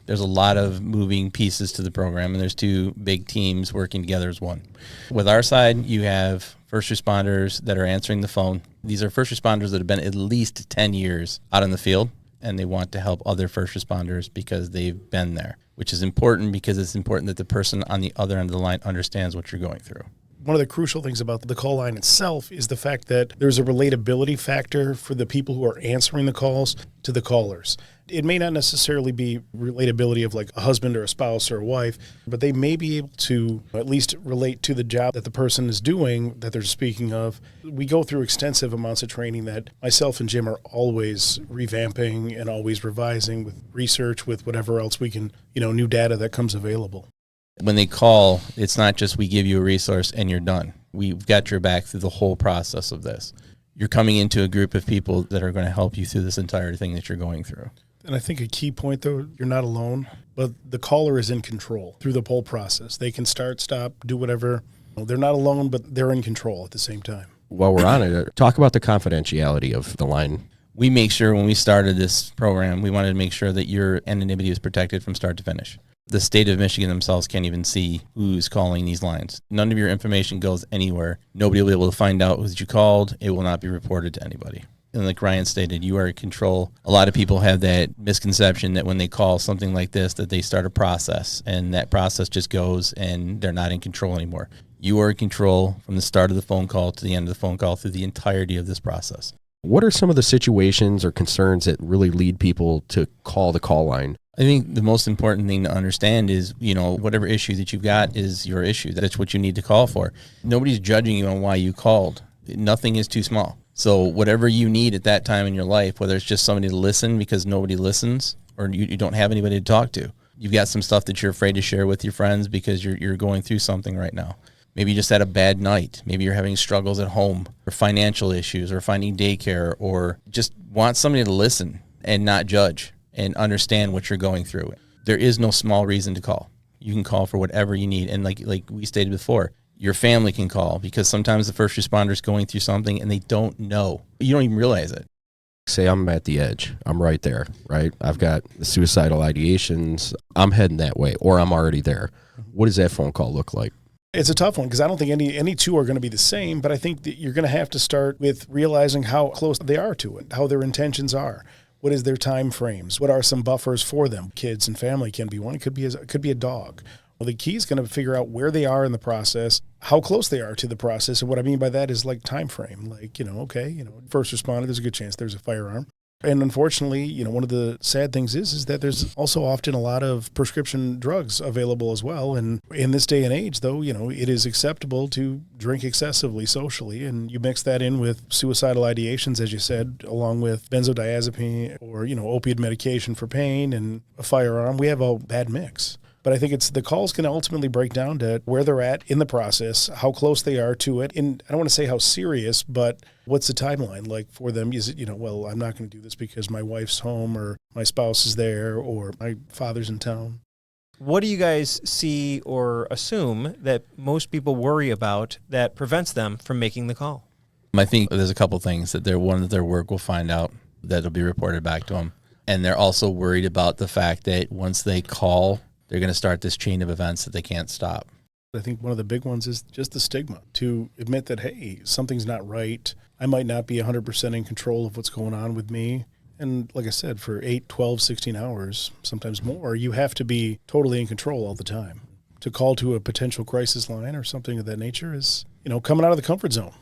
There's a lot of moving pieces to the program, and there's two big teams working together as one. With our side, you have first responders that are answering the phone. These are first responders that have been at least 10 years out in the field, and they want to help other first responders because they've been there, which is important because it's important that the person on the other end of the line understands what you're going through. One of the crucial things about the call line itself is the fact that there's a relatability factor for the people who are answering the calls to the callers. It may not necessarily be relatability of like a husband or a spouse or a wife, but they may be able to at least relate to the job that the person is doing that they're speaking of. We go through extensive amounts of training that myself and Jim are always revamping and always revising with research, with whatever else we can, new data that comes available. When they call, it's not just we give you a resource and you're done. We've got your back through the whole process of this. You're coming into a group of people that are going to help you through this entire thing that you're going through. And I think a key point, though, you're not alone, but the caller is in control through the whole process. They can start, stop, do whatever. They're not alone, but they're in control at the same time. While we're on it, talk about the confidentiality of the line. We make sure when we started this program, we wanted to make sure that your anonymity was protected from start to finish. The state of Michigan themselves can't even see who's calling these lines. None of your information goes anywhere. Nobody will be able to find out who you called. It will not be reported to anybody. And like Ryan stated, you are in control. A lot of people have that misconception that when they call something like this, that they start a process and that process just goes and they're not in control anymore. You are in control from the start of the phone call to the end of the phone call through the entirety of this process. What are some of the situations or concerns that really lead people to call the call line? I think the most important thing to understand is, whatever issue that you've got is your issue. That's what you need to call for. Nobody's judging you on why you called. Nothing is too small. So whatever you need at that time in your life, whether it's just somebody to listen because nobody listens or you don't have anybody to talk to. You've got some stuff that you're afraid to share with your friends because you're going through something right now. Maybe you just had a bad night. Maybe you're having struggles at home or financial issues or finding daycare or just want somebody to listen and not judge and understand what you're going through. There is no small reason to call. You can call for whatever you need. And like we stated before, your family can call because sometimes the first responder is going through something and they don't know. You don't even realize it. Say I'm at the edge. I'm right there, right? I've got the suicidal ideations. I'm heading that way or I'm already there. What does that phone call look like? It's a tough one because I don't think any two are going to be the same, but I think that you're going to have to start with realizing how close they are to it, how their intentions are. What is their time frames? What are some buffers for them? Kids and family can be one. It could be a dog. Well, the key is going to figure out where they are in the process, how close they are to the process. And what I mean by that is like time frame. Like, first responder, there's a good chance there's a firearm. And unfortunately, one of the sad things is that there's also often a lot of prescription drugs available as well. And in this day and age, though, it is acceptable to drink excessively socially. And you mix that in with suicidal ideations, as you said, along with benzodiazepine or, opiate medication for pain and a firearm. We have a bad mix. But I think the call's going to ultimately break down to where they're at in the process, how close they are to it. And I don't want to say how serious, but what's the timeline like for them? Is it, well, I'm not going to do this because my wife's home or my spouse is there or my father's in town. What do you guys see or assume that most people worry about that prevents them from making the call? I think there's a couple things that their work will find out that'll be reported back to them. And they're also worried about the fact that once they call, they're going to start this chain of events that they can't stop. I think one of the big ones is just the stigma to admit that, hey, something's not right. I might not be 100% in control of what's going on with me. And like I said, for 8, 12, 16 hours, sometimes more, you have to be totally in control all the time. To call to a potential crisis line or something of that nature is, coming out of the comfort zone.